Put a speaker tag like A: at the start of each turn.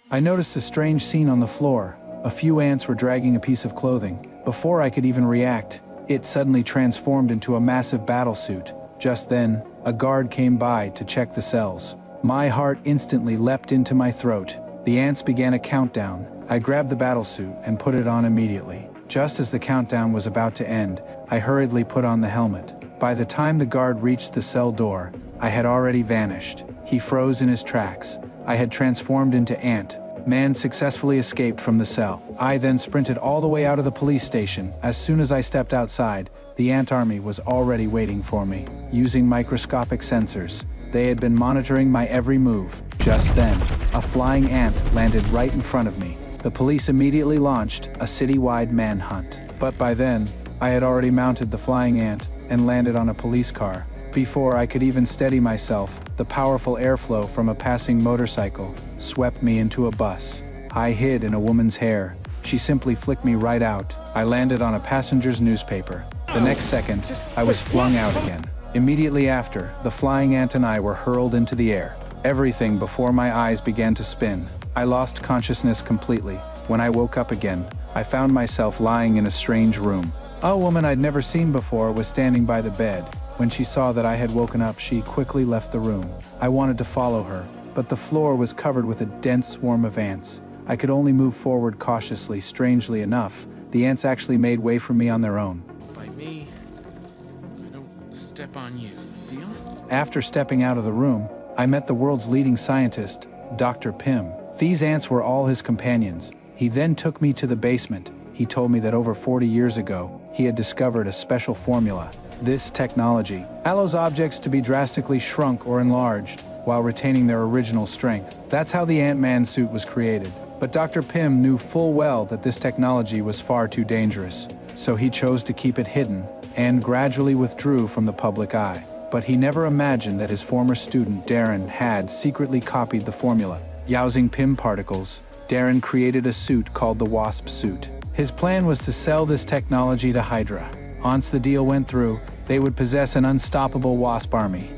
A: I noticed a strange scene on the floor. A few ants were dragging a piece of clothing. Before I could even react, it suddenly transformed into a massive battlesuit. Just then, a guard came by to check the cells. My heart instantly leapt into my throat. The ants began a countdown. I grabbed the battlesuit and put it on immediately. Just as the countdown was about to end, I hurriedly put on the helmet. By the time the guard reached the cell door, I had already vanished. He froze in his tracks. I had transformed into ant. Man successfully escaped from the cell. I then sprinted all the way out of the police station. As soon as I stepped outside, the ant army was already waiting for me. Using microscopic sensors, they had been monitoring my every move. Just then, a flying ant landed right in front of me. The police immediately launched a citywide manhunt. But by then, I had already mounted the flying ant and landed on a police car. Before I could even steady myself, the powerful airflow from a passing motorcycle swept me into a bus. I hid in a woman's hair. She simply flicked me right out. I landed on a passenger's newspaper. The next second, I was flung out again. Immediately after, the flying ant and I were hurled into the air. Everything before my eyes began to spin. I lost consciousness completely. When I woke up again, I found myself lying in a strange room. A woman I'd never seen before was standing by the bed. When she saw that I had woken up, she quickly left the room. I wanted to follow her, but the floor was covered with a dense swarm of ants. I could only move forward cautiously. Strangely enough, the ants actually made way for me on their own.
B: By me, I don't step on you. Deal?
A: After stepping out of the room, I met the world's leading scientist, Dr. Pym. These ants were all his companions. He then took me to the basement. He told me that over 40 years ago, he had discovered a special formula. This technology allows objects to be drastically shrunk or enlarged while retaining their original strength. That's how the Ant-Man suit was created. But Dr. Pym knew full well that this technology was far too dangerous, so he chose to keep it hidden and gradually withdrew from the public eye. But he never imagined that his former student Darren had secretly copied the formula. Using Pym particles, Darren created a suit called the Wasp suit. His plan was to sell this technology to Hydra. Once the deal went through, they would possess an unstoppable Wasp army.